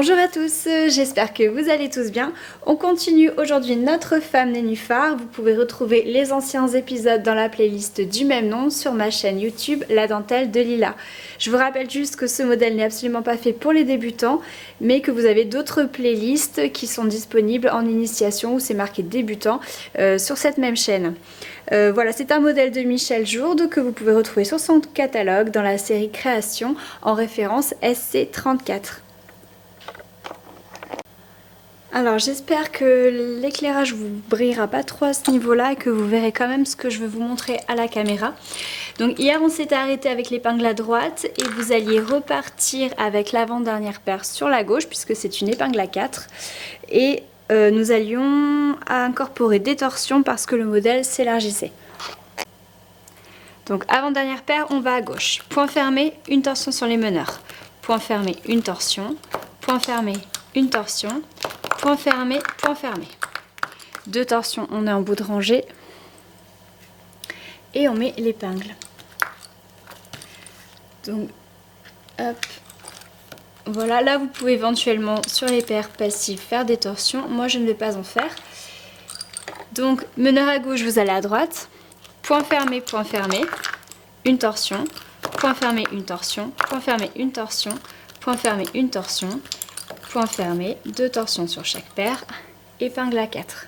Bonjour à tous, j'espère que vous allez tous bien. On continue aujourd'hui notre femme nénuphar. Vous pouvez retrouver les anciens épisodes dans la playlist du même nom sur ma chaîne YouTube La Dentelle de Lila. Je vous rappelle juste que ce modèle n'est absolument pas fait pour les débutants, mais que vous avez d'autres playlists qui sont disponibles en initiation où c'est marqué débutant sur cette même chaîne. Voilà, c'est un modèle de Michel Jourde que vous pouvez retrouver sur son catalogue dans la série Création en référence SC34. Alors j'espère que l'éclairage vous brillera pas trop à ce niveau-là et que vous verrez quand même ce que je veux vous montrer à la caméra. Donc hier on s'était arrêté avec l'épingle à droite et vous alliez repartir avec l'avant-dernière paire sur la gauche puisque c'est une épingle à 4 et nous allions incorporer des torsions parce que le modèle s'élargissait. Donc avant-dernière paire, on va à gauche. Point fermé, une torsion sur les meneurs. Point fermé, une torsion. Point fermé, une torsion. Point fermé, point fermé. Deux torsions, on est en bout de rangée. Et on met l'épingle. Donc, hop. Voilà, là vous pouvez éventuellement sur les paires passives faire des torsions. Moi je ne vais pas en faire. Donc meneur à gauche, vous allez à droite. Point fermé, une torsion. Point fermé, une torsion. Point fermé, une torsion. Point fermé, une torsion. Point fermé, deux torsions sur chaque paire. Épingle à 4.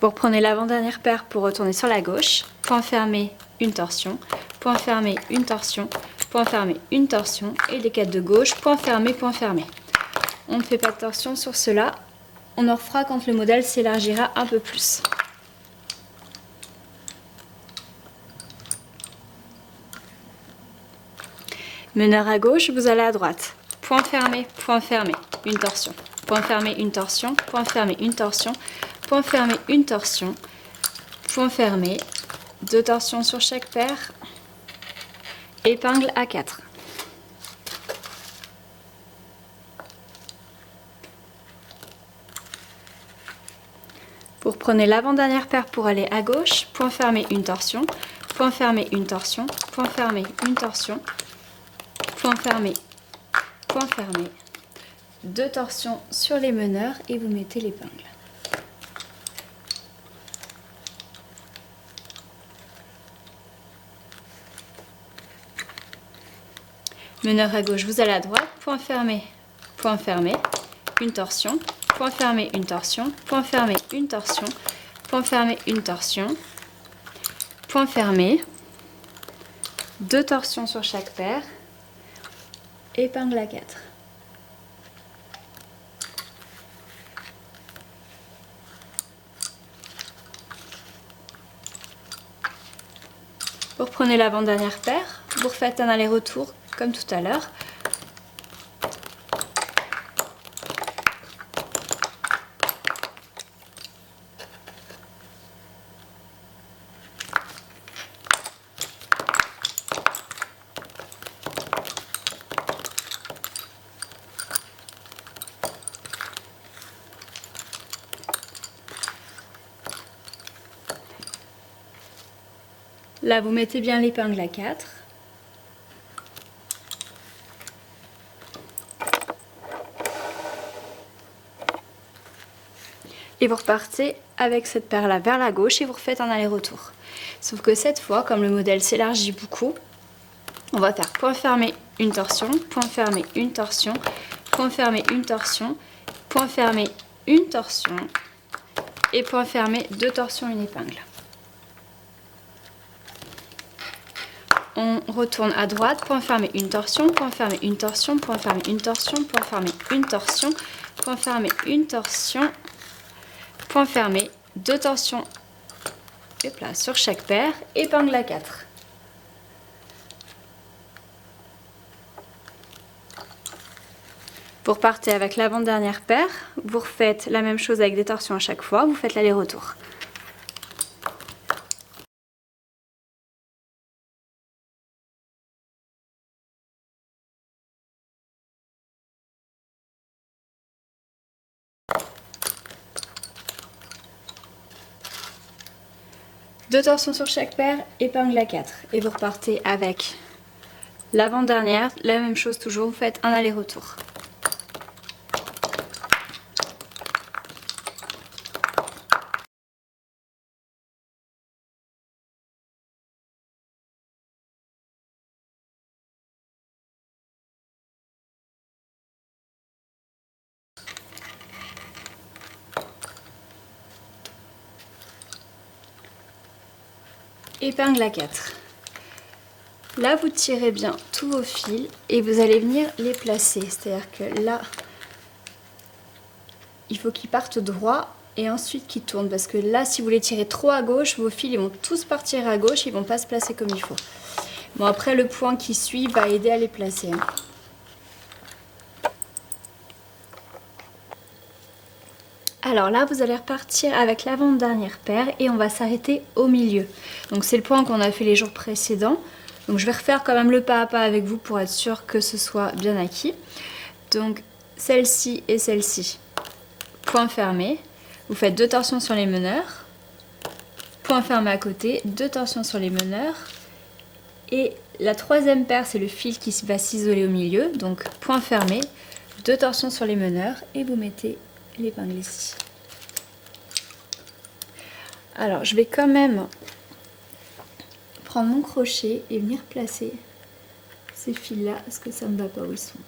Vous reprenez l'avant-dernière paire pour retourner sur la gauche. Point fermé, une torsion. Point fermé, une torsion. Point fermé, une torsion. Et les 4 de gauche. Point fermé, point fermé. On ne fait pas de torsion sur cela. On en refera quand le modèle s'élargira un peu plus. Meneur à gauche, vous allez à droite. Point fermé, une torsion. Point fermé, une torsion. Point fermé, une torsion. Point fermé, une torsion. Point fermé, deux torsions sur chaque paire. Épingle à 4. Vous reprenez l'avant-dernière paire pour aller à gauche. Point fermé, une torsion. Point fermé, une torsion. Point fermé, une torsion. Point fermé, point fermé. Deux torsions sur les meneurs et vous mettez l'épingle. Meneur à gauche, vous allez à droite. Point fermé, une torsion. Point fermé, une torsion. Point fermé, une torsion. Point fermé, une torsion. Point fermé. Deux torsions sur chaque paire. Épingle à 4. Vous reprenez l'avant-dernière paire, vous refaites un aller-retour comme tout à l'heure. Là, vous mettez bien l'épingle à 4. Et vous repartez avec cette paire-là vers la gauche et vous refaites un aller-retour. Sauf que cette fois, comme le modèle s'élargit beaucoup, on va faire point fermé, une torsion, point fermé, une torsion, point fermé, une torsion, point fermé, une torsion et point fermé, deux torsions, une épingle. On retourne à droite, point fermé, une torsion, point fermé, une torsion, point fermé, une torsion, point fermé, une torsion, point fermé, une torsion, point fermé, deux torsions là, sur chaque paire, épingle à 4. Vous repartez avec l'avant-dernière paire, vous refaites la même chose avec des torsions à chaque fois, vous faites l'aller-retour. Deux torsions sur chaque paire, épingle à 4. Et vous repartez avec L'avant-dernière, la même chose toujours, vous faites un aller-retour. Épingle à 4. Là, vous tirez bien tous vos fils et vous allez venir les placer. C'est-à-dire que là, il faut qu'ils partent droit et ensuite qu'ils tournent. Parce que là, si vous les tirez trop à gauche, vos fils ils vont tous partir à gauche, ils vont pas se placer comme il faut. Bon, après, le point qui suit va aider à les placer. Alors là, vous allez repartir avec l'avant-dernière paire et on va s'arrêter au milieu. Donc c'est le point qu'on a fait les jours précédents. Donc je vais refaire quand même le pas à pas avec vous pour être sûr que ce soit bien acquis. Donc celle-ci et celle-ci, point fermé. Vous faites 2 torsions sur les meneurs. Point fermé à côté, 2 torsions sur les meneurs. Et la troisième paire, c'est le fil qui va s'isoler au milieu. Donc point fermé, 2 torsions sur les meneurs et vous mettez l'épingle ici. Alors je vais quand même prendre mon crochet et venir placer ces fils là parce que ça ne va pas où ils sont.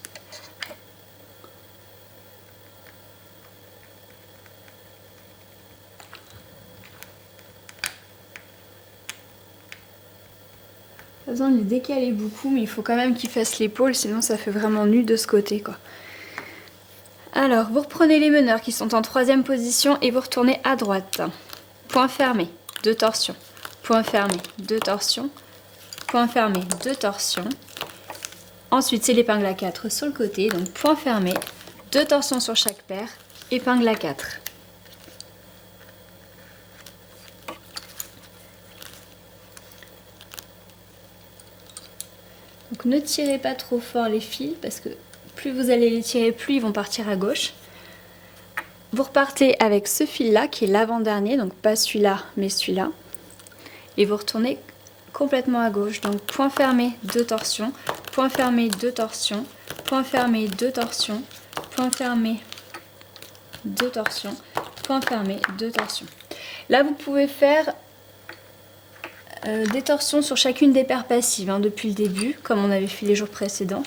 Pas besoin de les décaler beaucoup, mais il faut quand même qu'ils fassent l'épaule, sinon ça fait vraiment nu de ce côté quoi. Alors, vous reprenez les meneurs qui sont en troisième position et vous retournez à droite. Point fermé, 2 torsions. Point fermé, 2 torsions. Point fermé, 2 torsions. Ensuite, c'est l'épingle à 4 sur le côté. Donc, point fermé, 2 torsions sur chaque paire. Épingle à 4. Donc, ne tirez pas trop fort les fils parce que plus vous allez les tirer, plus ils vont partir à gauche. Vous repartez avec ce fil-là qui est l'avant-dernier, donc pas celui-là, mais celui-là. Et vous retournez complètement à gauche. Donc point fermé, 2 torsions, point fermé, 2 torsions, point fermé, 2 torsions, point fermé, 2 torsions, point fermé, 2 torsions. Là, vous pouvez faire des torsions sur chacune des paires passives hein, depuis le début, comme on avait fait les jours précédents.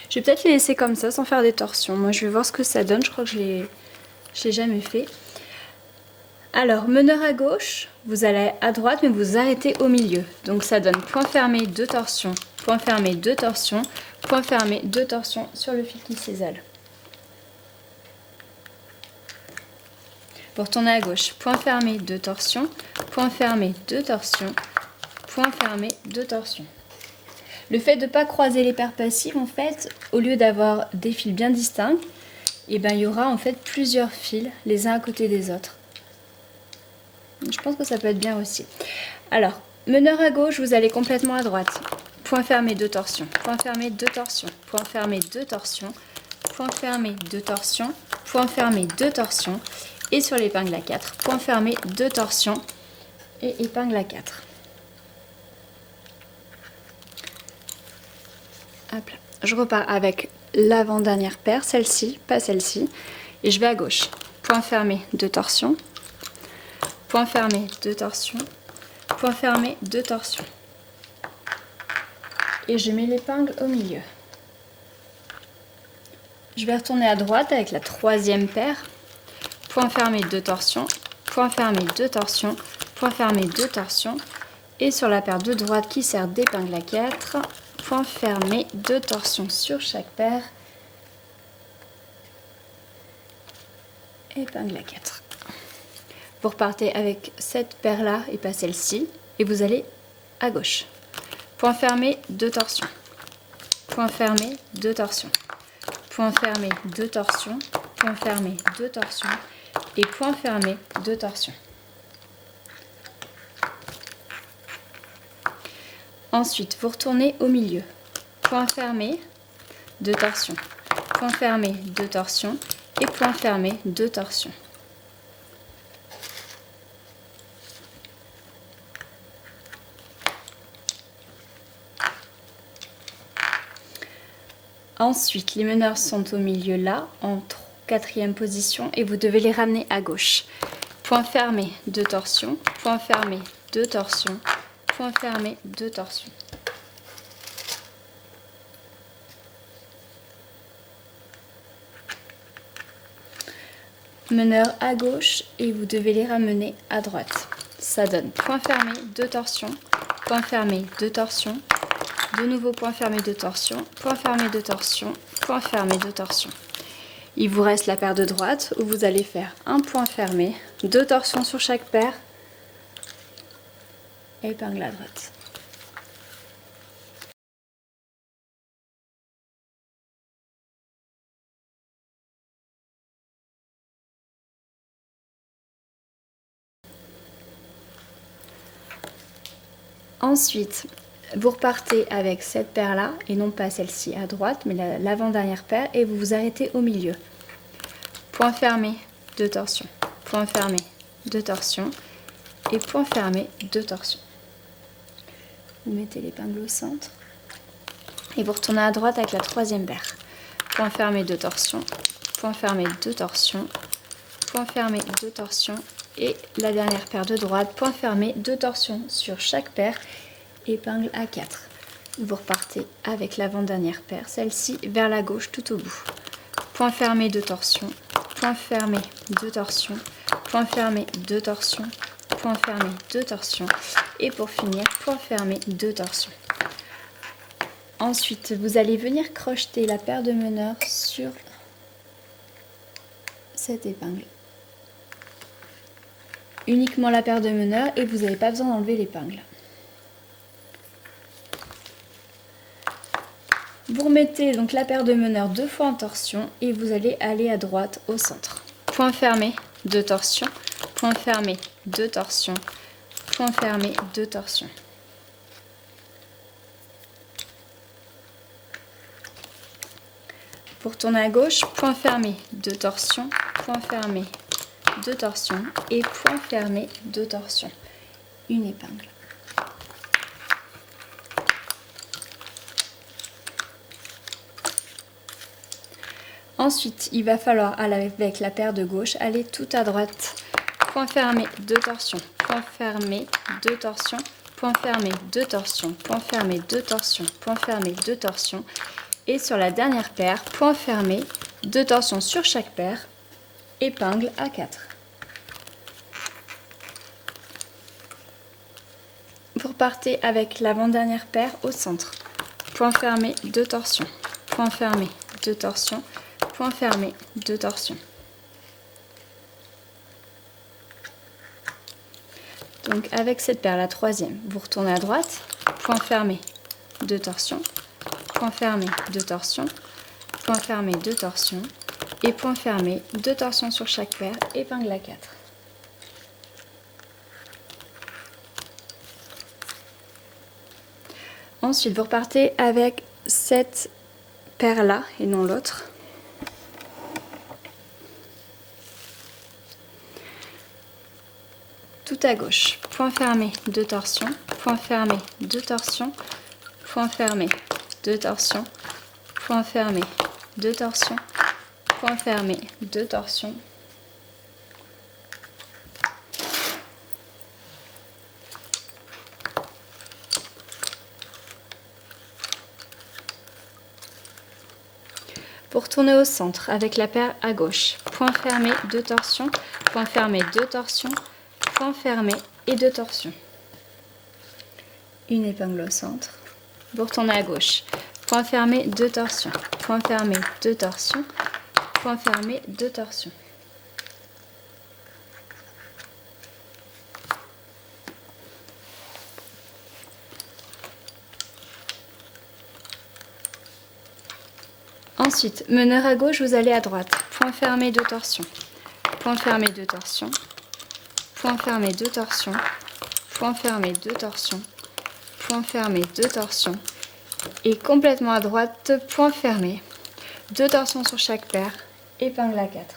Je vais peut-être les laisser comme ça, sans faire des torsions. Moi, je vais voir ce que ça donne. Je crois que je l'ai jamais fait. Alors, meneur à gauche, vous allez à droite, mais vous arrêtez au milieu. Donc, ça donne point fermé, 2 torsions, point fermé, 2 torsions, point fermé, 2 torsions sur le fil qui s'isole. Vous retournez à gauche, point fermé, 2 torsions, point fermé, 2 torsions, point fermé, 2 torsions. Le fait de ne pas croiser les paires passives, en fait, au lieu d'avoir des fils bien distincts, et ben, il y aura en fait plusieurs fils, les uns à côté des autres. Je pense que ça peut être bien aussi. Alors, meneur à gauche, vous allez complètement à droite. Point fermé, 2 torsions. Point fermé, 2 torsions. Point fermé, 2 torsions. Point fermé, 2 torsions. Point fermé, 2 torsions. Et sur l'épingle à 4, point fermé, 2 torsions. Et épingle à 4. Hop là. Je repars avec l'avant-dernière paire, celle-ci, pas celle-ci. Et je vais à gauche. Point fermé, 2 torsions. Point fermé, 2 torsions. Point fermé, 2 torsions. Et je mets l'épingle au milieu. Je vais retourner à droite avec la troisième paire. Point fermé, 2 torsions. Point fermé, 2 torsions. Point fermé, 2 torsions. Et sur la paire de droite qui sert d'épingle à 4, point fermé, 2 torsions sur chaque paire. Épingle à 4. Vous repartez avec cette paire-là et pas celle-ci. Et vous allez à gauche. Point fermé, 2 torsions. Point fermé, 2 torsions. Point fermé, 2 torsions. Point fermé, 2 torsions. Et point fermé, 2 torsions. Ensuite, vous retournez au milieu. Point fermé, 2 torsions. Point fermé, 2 torsions. Et point fermé, 2 torsions. Ensuite, les meneurs sont au milieu là, en quatrième position, et vous devez les ramener à gauche. Point fermé, 2 torsions, point fermé, 2 torsions, point fermé, 2 torsions. Meneur à gauche et vous devez les ramener à droite. Ça donne point fermé, 2 torsions, point fermé, 2 torsions, de nouveau point fermé, 2 torsions, point fermé, 2 torsions, point fermé, 2 torsions. Il vous reste la paire de droite où vous allez faire un point fermé, 2 torsions sur chaque paire, épingle à droite. Ensuite, vous repartez avec cette paire-là, et non pas celle-ci à droite, mais l'avant-dernière paire, et vous vous arrêtez au milieu. Point fermé, 2 torsions. Point fermé, 2 torsions. Et point fermé, 2 torsions. Vous mettez l'épingle au centre. Et vous retournez à droite avec la troisième paire. Point fermé, 2 torsions. Point fermé, 2 torsions. Point fermé, 2 torsions. Et la dernière paire de droite, point fermé, 2 torsions sur chaque paire, épingle à 4. Vous repartez avec l'avant-dernière paire, celle-ci vers la gauche tout au bout. Point fermé, 2 torsions, point fermé, 2 torsions, point fermé, 2 torsions, point fermé, 2 torsions. Et pour finir, point fermé, 2 torsions. Ensuite, vous allez venir crocheter la paire de meneurs sur cette épingle. Uniquement la paire de meneurs et vous n'avez pas besoin d'enlever l'épingle. Vous remettez donc la paire de meneurs 2 fois en torsion et vous allez aller à droite au centre. Point fermé, 2 torsions, point fermé, 2 torsions, point fermé, 2 torsions. Pour tourner à gauche, point fermé, 2 torsions, point fermé, 2 torsions et point fermé, 2 torsions. Une épingle. Ensuite, il va falloir, avec la paire de gauche, aller tout à droite. Point fermé, 2 torsions, point fermé, 2 torsions, point fermé, 2 torsions, point fermé, 2 torsions, point fermé, 2 torsions. Et sur la dernière paire, point fermé, 2 torsions sur chaque paire, épingle à 4. Vous repartez avec l'avant-dernière paire au centre. Point fermé, 2 torsions, point fermé, 2 torsions, point fermé, 2 torsions. Donc avec cette paire, la troisième, vous retournez à droite, point fermé, 2 torsions, point fermé, 2 torsions, point fermé, 2 torsions, et point fermé, 2 torsions sur chaque paire, épingle à 4. Ensuite, vous repartez avec cette paire-là et non l'autre. Tout à gauche, point fermé, 2 torsions, point fermé, 2 torsions, point fermé, 2 torsions, point fermé, 2 torsions, point fermé, 2 torsions. Pour tourner au centre avec la paire à gauche, point fermé, 2 torsions, point fermé, 2 torsions, point fermé et 2 torsions. Une épingle au centre. Vous retournez à gauche, point fermé, 2 torsions, point fermé, 2 torsions, point fermé, 2 torsions. Ensuite, meneur à gauche, vous allez à droite. Point fermé, 2 torsions. Point fermé, 2 torsions. Point fermé, 2 torsions. Point fermé, 2 torsions. Point fermé, 2 torsions. Et complètement à droite, point fermé. 2 torsions sur chaque paire. Épingle à 4.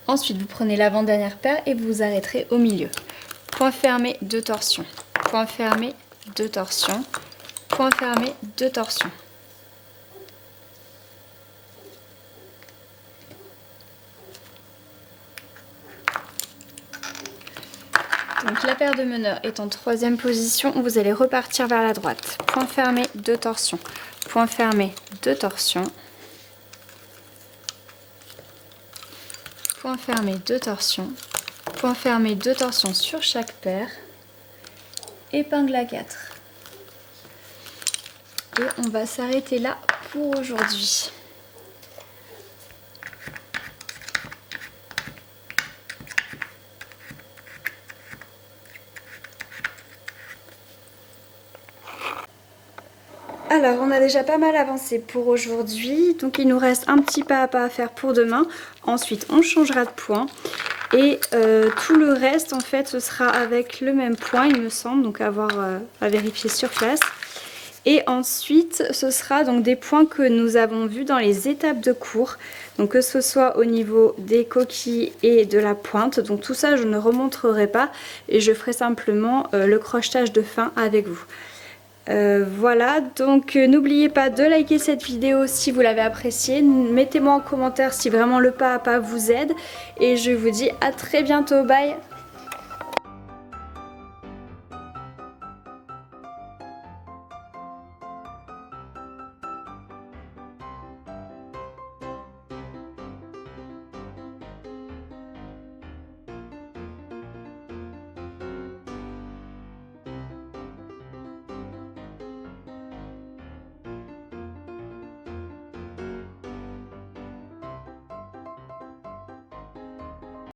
Ensuite, vous prenez l'avant-dernière paire et vous vous arrêterez au milieu. Point fermé, 2 torsions. Point fermé, 2 torsions. Point fermé, 2 torsions. Donc la paire de meneurs est en 3e position, vous allez repartir vers la droite. Point fermé, 2 torsions. Point fermé, 2 torsions. Point fermé, 2 torsions. Point fermé, 2 torsions sur chaque paire. Épingle à 4. Et on va s'arrêter là pour aujourd'hui. Alors, on a déjà pas mal avancé pour aujourd'hui, donc il nous reste un petit pas à pas à faire pour demain. Ensuite, on changera de point et tout le reste, en fait, ce sera avec le même point, il me semble, donc à vérifier sur place. Et ensuite, ce sera donc des points que nous avons vus dans les étapes de cours, donc que ce soit au niveau des coquilles et de la pointe. Donc tout ça, je ne remontrerai pas et je ferai simplement le crochetage de fin avec vous. Voilà, donc n'oubliez pas de liker cette vidéo si vous l'avez appréciée, mettez-moi en commentaire si vraiment le pas à pas vous aide et je vous dis à très bientôt, bye.